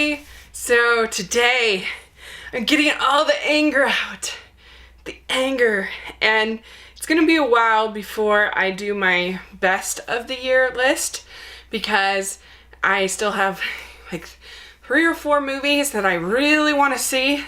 everybody. So today I'm getting all the anger out. The anger. And it's gonna be a while before I do my best of the year list because I still have like 3 or 4 movies that I really want to see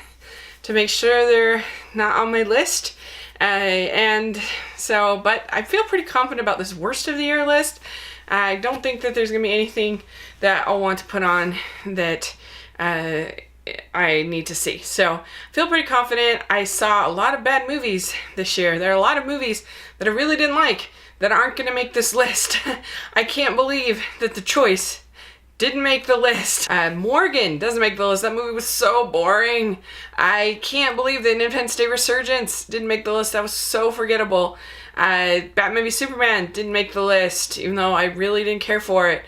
to make sure they're not on my list. But I feel pretty confident about this worst of the year list. I don't think that there's gonna be anything that I'll want to put on that I need to see. So I feel pretty confident. I saw a lot of bad movies this year. There are a lot of movies that I really didn't like that aren't gonna make this list. I can't believe that The Choice didn't make the list. Morgan doesn't make the list. That movie was so boring. I can't believe that Independence Day Resurgence didn't make the list. That was so forgettable. Batman v Superman didn't make the list, even though I really didn't care for it.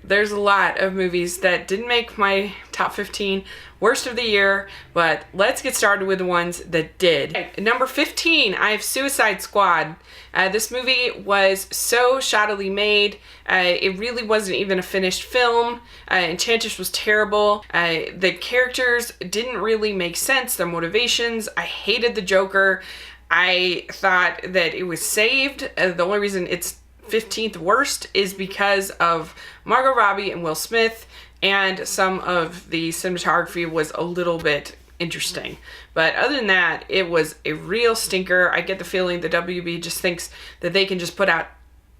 There's a lot of movies that didn't make my top 15 worst of the year, but let's get started with the ones that did. Okay, number 15, I have Suicide Squad. This movie was so shoddily made. It really wasn't even a finished film. Enchantress was terrible. The characters didn't really make sense, their motivations. I hated the Joker. I thought that it was saved. The only reason it's 15th worst is because of Margot Robbie and Will Smith, and some of the cinematography was a little bit interesting. But other than that, it was a real stinker. I get the feeling the WB just thinks that they can just put out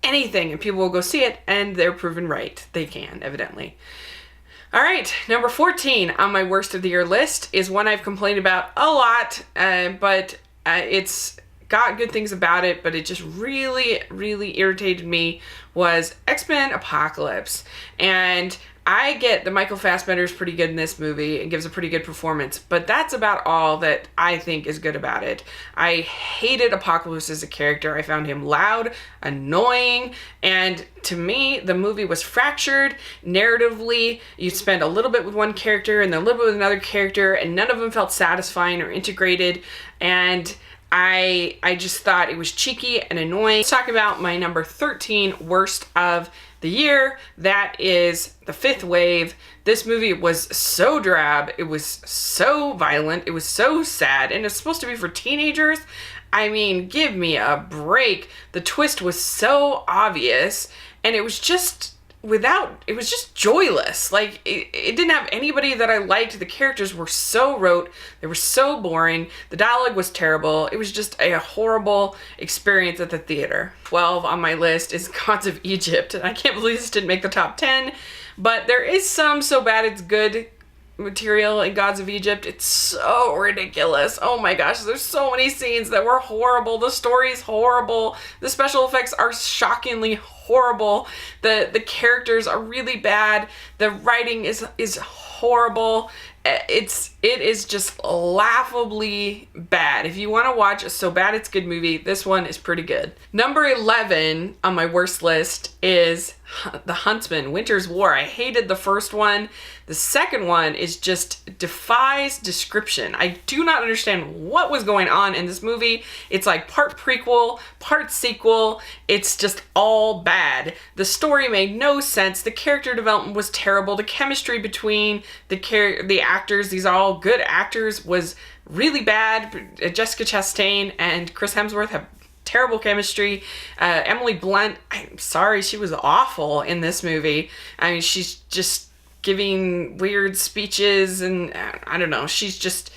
anything and people will go see it, and they're proven right. They can, evidently. All right, number 14 on my worst of the year list is one I've complained about a lot, but it's got good things about it, but it just really, really irritated me, was X-Men Apocalypse. And I get that Michael Fassbender is pretty good in this movie and gives a pretty good performance, but that's about all that I think is good about it. I hated Apocalypse as a character. I found him loud, annoying, and to me, the movie was fractured narratively. You spend a little bit with one character and then a little bit with another character, and none of them felt satisfying or integrated, and I just thought it was cheeky and annoying. Let's talk about my number 13 worst of the year. That is The Fifth Wave. This movie was so drab. It was so violent. It was so sad. And it's supposed to be for teenagers. I mean, give me a break. The twist was so obvious. And it was just joyless. Like, it didn't have anybody that I liked. The characters were so rote. They were so boring. The dialogue was terrible. It was just a horrible experience at the theater. 12 on my list is Gods of Egypt. I can't believe this didn't make the top 10, but there is some so bad it's good material in Gods of Egypt. It's so ridiculous. Oh my gosh, there's so many scenes that were horrible. The story's horrible. The special effects are shockingly horrible. The characters are really bad. The writing is horrible. It is just laughably bad. If you want to watch a so bad it's good movie, this one is pretty good. Number 11 on my worst list is The Huntsman, Winter's War. I hated the first one. The second one is just defies description. I do not understand what was going on in this movie. It's like part prequel, part sequel. It's just all bad. The story made no sense. The character development was terrible. The chemistry between the actors, these are all good actors, was really bad. Jessica Chastain and Chris Hemsworth have terrible chemistry. Emily Blunt, I'm sorry, she was awful in this movie. I mean, she's just giving weird speeches and I don't know, she's just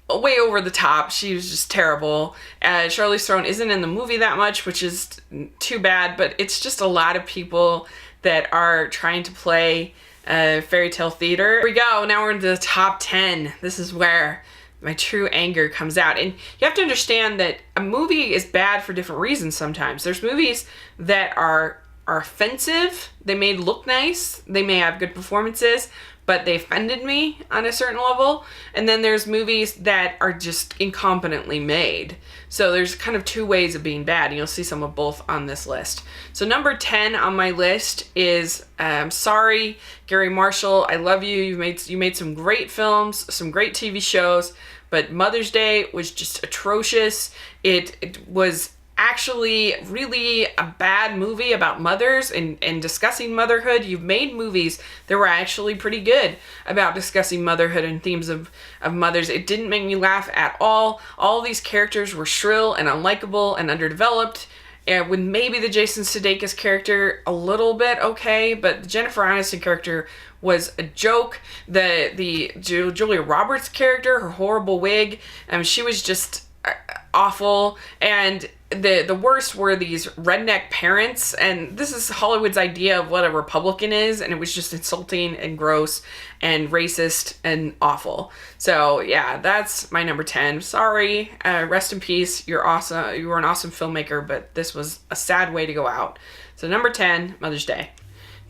way over the top. She was just terrible. Charlize Theron isn't in the movie that much, which is too bad, but it's just a lot of people that are trying to play fairy tale theater. Here we go, now we're into the top 10. This is where my true anger comes out. And you have to understand that a movie is bad for different reasons sometimes. There's movies that are offensive. They may look nice. They may have good performances, but they offended me on a certain level. And then there's movies that are just incompetently made. So there's kind of two ways of being bad, and you'll see some of both on this list. So number 10 on my list is sorry, Gary Marshall. I love you. You made some great films, some great TV shows, but Mother's Day was just atrocious. It was actually really a bad movie about mothers and discussing motherhood. You've made movies that were actually pretty good about discussing motherhood and themes of mothers. It didn't make me laugh at all. All these characters were shrill and unlikable and underdeveloped. With maybe the Jason Sudeikis character a little bit okay, but the Jennifer Aniston character was a joke. The Julia Roberts character, her horrible wig, she was just awful. And the worst were these redneck parents, and this is Hollywood's idea of what a Republican is, and it was just insulting and gross and racist and awful. So yeah, that's my number 10. Sorry, rest in peace. You're awesome. You were an awesome filmmaker, but this was a sad way to go out. So number 10, Mother's Day.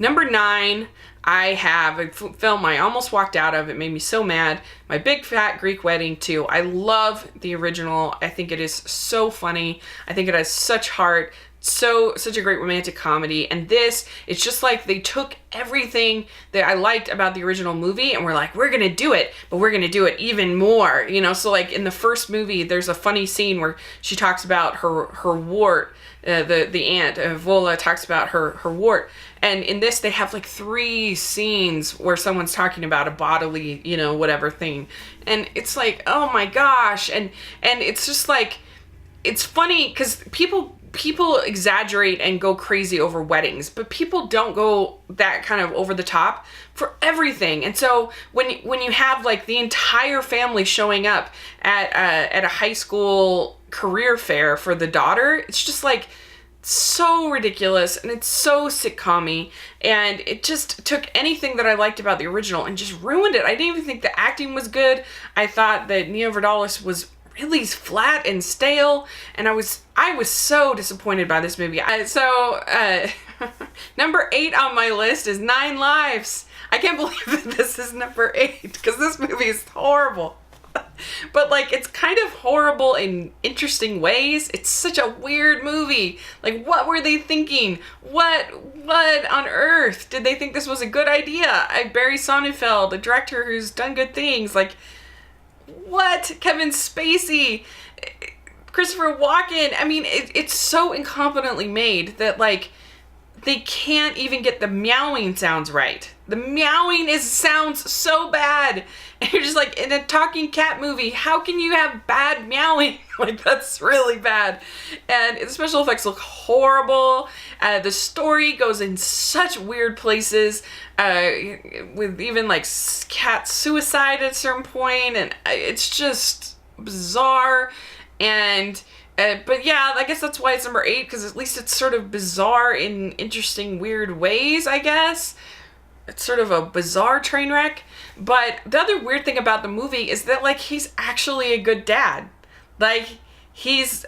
Number 9, I have a film I almost walked out of. It made me so mad. My Big Fat Greek Wedding 2. I love the original. I think it is so funny. I think it has such heart. Such a great romantic comedy. And this, it's just like they took everything that I liked about the original movie and we're like, we're gonna do it, but we're gonna do it even more. You know, so like in the first movie, there's a funny scene where she talks about her wart. The aunt, Vola, talks about her wart. And in this, they have like 3 scenes where someone's talking about a bodily, you know, whatever thing. And it's like, oh my gosh. And it's just like, it's funny because people exaggerate and go crazy over weddings, but people don't go that kind of over the top for everything. And so when you have like the entire family showing up at a high school career fair for the daughter, it's just like so ridiculous and it's so sitcom-y, and it just took anything that I liked about the original and just ruined it. I didn't even think the acting was good. I thought that Nia Vardalos was really flat and stale, and I was so disappointed by this movie. Number 8 on my list is 9 Lives. I can't believe that this is number 8 because this movie is horrible. But like, it's kind of horrible in interesting ways. It's such a weird movie. Like, what were they thinking? What on earth did they think this was a good idea? Barry Sonnenfeld, a director who's done good things. Like, what? Kevin Spacey, Christopher Walken. I mean, it's so incompetently made that like they can't even get the meowing sounds right. The meowing sounds so bad. And you're just like, in a talking cat movie, how can you have bad meowing? Like, that's really bad. And the special effects look horrible. The story goes in such weird places, with even like cat suicide at a certain point, and it's just bizarre. And but yeah, I guess that's why it's number 8, because at least it's sort of bizarre in interesting, weird ways, I guess. It's sort of a bizarre train wreck. But the other weird thing about the movie is that, like, he's actually a good dad. Like, he has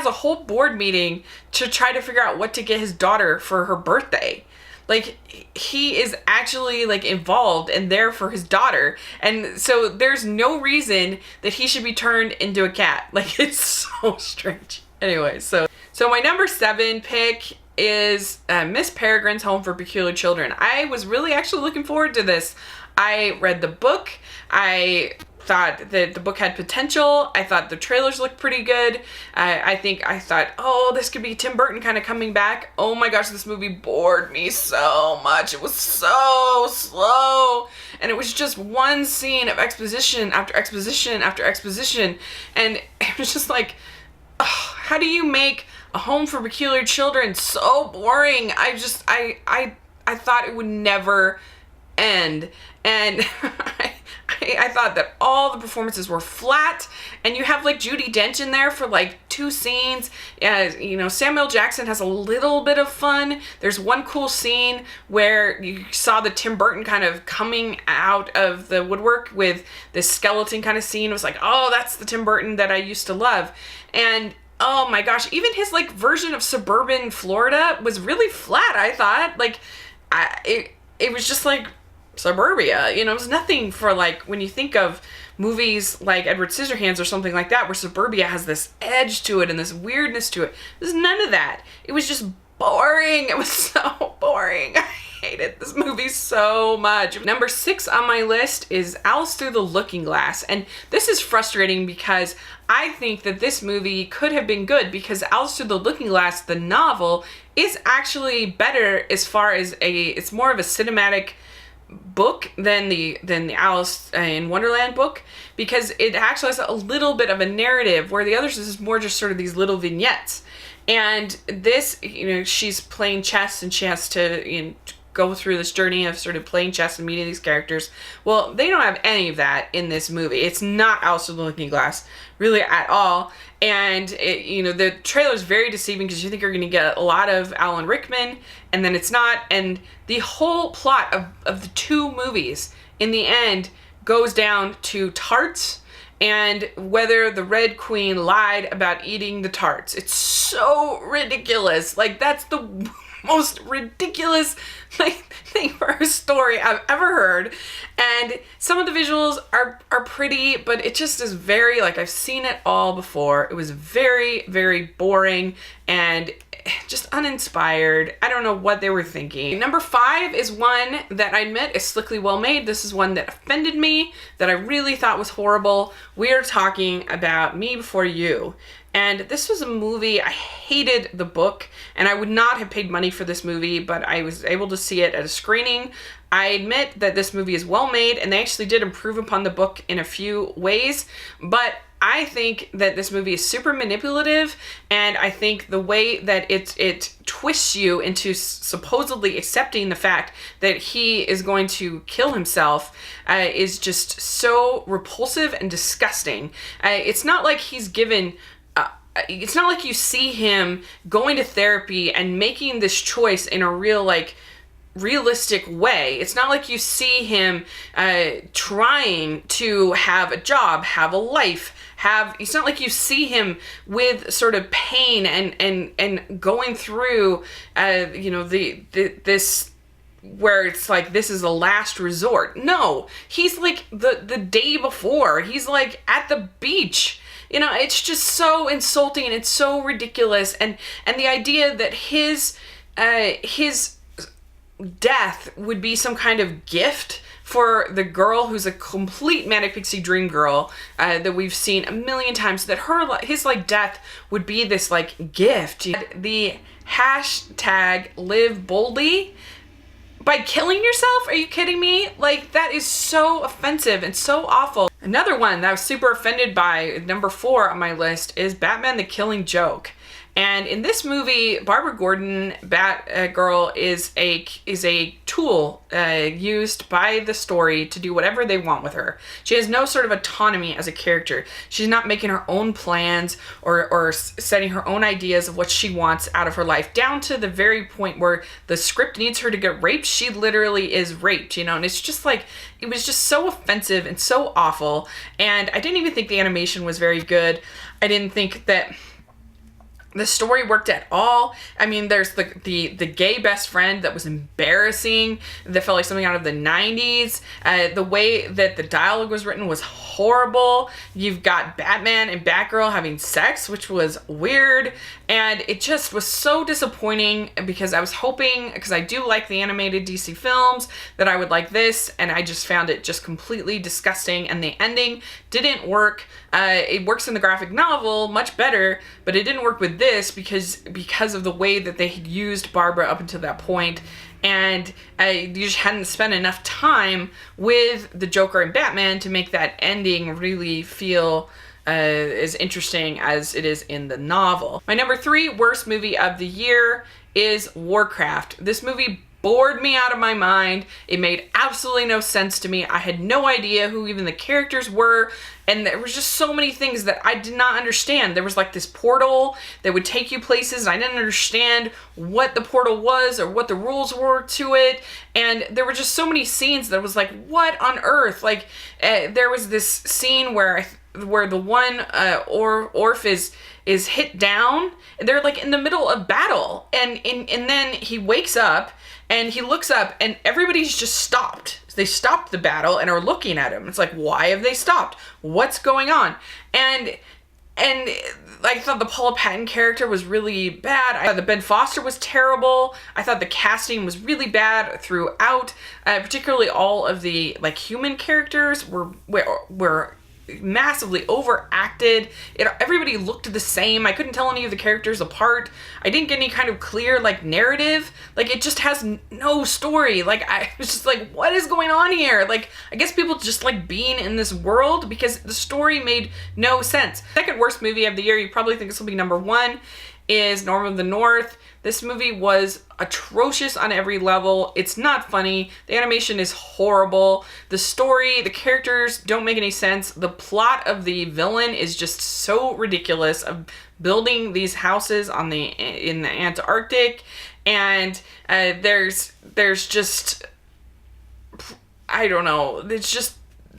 a whole board meeting to try to figure out what to get his daughter for her birthday. Like, he is actually, like, involved and there for his daughter. And so there's no reason that he should be turned into a cat. Like, it's so strange. Anyway, so my number 7 pick is Miss Peregrine's Home for Peculiar Children. I was really actually looking forward to this. I read the book. I thought that the book had potential. I thought the trailers looked pretty good. I thought, oh, this could be Tim Burton kind of coming back. Oh my gosh, this movie bored me so much. It was so slow. And it was just one scene of exposition after exposition after exposition. And it was just like, oh, how do you make A Home for Peculiar Children so boring? I thought it would never end. And I thought that all the performances were flat, and you have like Judi Dench in there for like 2 scenes. You know, Samuel Jackson has a little bit of fun. There's one cool scene where you saw the Tim Burton kind of coming out of the woodwork with this skeleton kind of scene. It was like, oh, that's the Tim Burton that I used to love. And oh my gosh, even his like version of suburban Florida was really flat, I thought. Like, it was just like suburbia, you know. It was nothing for like when you think of movies like Edward Scissorhands or something like that, where suburbia has this edge to it and this weirdness to it. There's none of that. It was just boring. It was so boring. I hated this movie so much. Number 6 on my list is Alice Through the Looking Glass. And this is frustrating because I think that this movie could have been good, because Alice Through the Looking Glass, the novel, is actually better as far as it's more of a cinematic book than the Alice in Wonderland book, because it actually has a little bit of a narrative, where the others is more just sort of these little vignettes. And this, she's playing chess and she has to go through this journey of sort of playing chess and meeting these characters. Well, they don't have any of that in this movie. It's not Alice Through the Looking Glass really at all. And the trailer is very deceiving, because you think you're going to get a lot of Alan Rickman, and then it's not. And the whole plot of the 2 movies in the end goes down to tarts and whether the Red Queen lied about eating the tarts. It's so ridiculous. Like, that's the most ridiculous thing for a story I've ever heard. And some of the visuals are pretty, but it just is very, I've seen it all before. It was very, very boring and just uninspired. I don't know what they were thinking. Number 5 is one that I admit is slickly well made. This is one that offended me, that I really thought was horrible. We are talking about Me Before You. And this was a movie, I hated the book, and I would not have paid money for this movie, but I was able to see it at a screening. I admit that this movie is well made, and they actually did improve upon the book in a few ways, but I think that this movie is super manipulative, and I think the way that it twists you into supposedly accepting the fact that he is going to kill himself is just so repulsive and disgusting. It's not like he's given... it's not like you see him going to therapy and making this choice in a realistic way. It's not like you see him trying to have a job, have a life, it's not like you see him with sort of pain and going through this where it's like this is a last resort. No, he's like the day before, he's like at the beach. It's just so insulting and it's so ridiculous. And the idea that his death would be some kind of gift for the girl who's a complete Manic Pixie Dream Girl that we've seen a million times, that his death would be this gift. The hashtag live boldly by killing yourself? Are you kidding me? That is so offensive and so awful. Another one that I was super offended by, number 4 on my list, is Batman the Killing Joke. And in this movie, Barbara Gordon, Batgirl, is a tool used by the story to do whatever they want with her. She has no sort of autonomy as a character. She's not making her own plans or setting her own ideas of what she wants out of her life, down to the very point where the script needs her to get raped. She literally is raped, and it's just it was just so offensive and so awful. And I didn't even think the animation was very good. I didn't think that the story worked at all. I mean, there's the gay best friend that was embarrassing, that felt like something out of the 90s. The way that the dialogue was written was horrible. You've got Batman and Batgirl having sex, which was weird. And it just was so disappointing, because I was hoping, because I do like the animated DC films, that I would like this, and I just found it just completely disgusting. And the ending didn't work. It works in the graphic novel much better, but it didn't work with this because of the way that they had used Barbara up until that point. And you just hadn't spent enough time with the Joker and Batman to make that ending really feel as interesting as it is in the novel. My number 3 worst movie of the year is Warcraft. This movie bored me out of my mind. It made absolutely no sense to me. I had no idea who even the characters were, and there was just so many things that I did not understand. There was this portal that would take you places, and I didn't understand what the portal was or what the rules were to it, and there were just so many scenes that was what on earth? There was this scene where the one orph is hit down, and they're in the middle of battle, and then he wakes up and he looks up and everybody's just stopped. They stopped the battle and are looking at him. It's why have they stopped? What's going on? And and I thought the Paula Patton character was really bad. I thought the Ben Foster was terrible. I thought the casting was really bad throughout. Particularly all of the like human characters were massively overacted. Everybody looked the same. I couldn't tell any of the characters apart. I didn't get any kind of clear like narrative. Like it just has no story. Like I was just like, what is going on here? Like I guess people just like being in this world because the story made no sense. Second worst movie of the year, you probably think this will be number one, is Norm of the North. This movie was atrocious on every level. It's not funny. The animation is horrible. The story, the characters don't make any sense. The plot of the villain is just so ridiculous, of building these houses in the Antarctic, and there's just, I don't know. It's just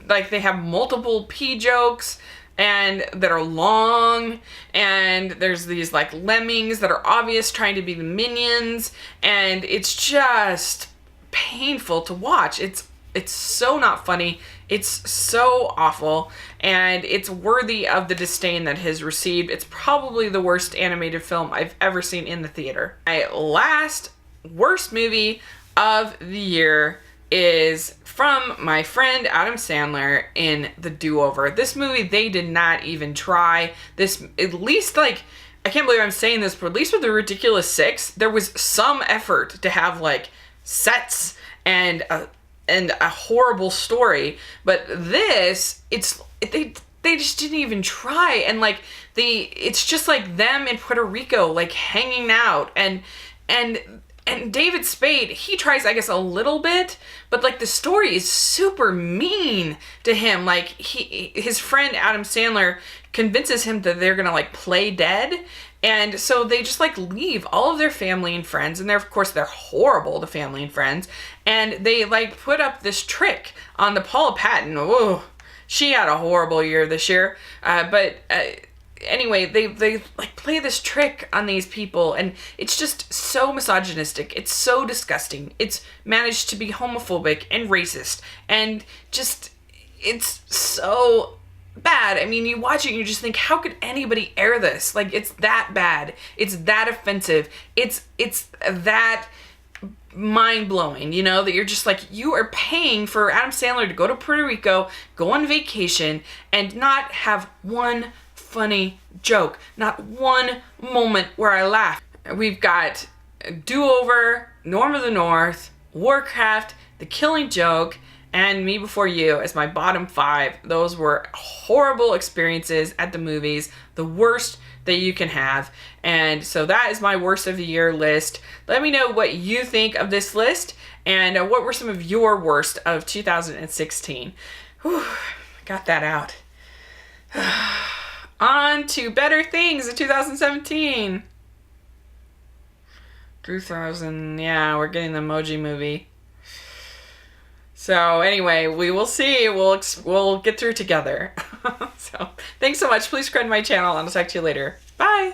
like they have multiple pee jokes and that are long, and there's these like lemmings that are obvious trying to be the minions, and it's just painful to watch. It's so not funny. It's so awful, and it's worthy of the disdain that has received. It's probably the worst animated film I've ever seen in the theater. My last worst movie of the year is from my friend Adam Sandler in The Do-Over. This movie, they did not even try. This, at least like, I can't believe I'm saying this, but at least with The Ridiculous Six, there was some effort to have like sets and a horrible story. But this, they just didn't even try. And like it's just like them in Puerto Rico, like hanging out, and David Spade, he tries, I guess, a little bit, but like the story is super mean to him. Like his friend Adam Sandler convinces him that they're gonna like play dead, and so they just like leave all of their family and friends, and of course they're horrible to family and friends, and they like put up this trick on the Paula Patton. Oh, she had a horrible year this year, but. Anyway, they like play this trick on these people, and it's just so misogynistic. It's so disgusting. It's managed to be homophobic and racist, and just, it's so bad. I mean, you watch it and you just think, how could anybody air this? Like, it's that bad. It's that offensive. It's that mind-blowing, you know, that you're just like, you are paying for Adam Sandler to go to Puerto Rico, go on vacation, and not have one funny joke, not one moment where I laugh. We've got Do-Over, Norm of the North, Warcraft, The Killing Joke, and Me Before You as my bottom 5. Those were horrible experiences at the movies, the worst that you can have. And so that is my worst of the year list. Let me know what you think of this list, and what were some of your worst of 2016. Whew, got that out. On to better things in 2017. 2000, we're getting the Emoji Movie. So anyway, we will see. We'll get through together. So thanks so much. Please subscribe to my channel, and I'll talk to you later. Bye.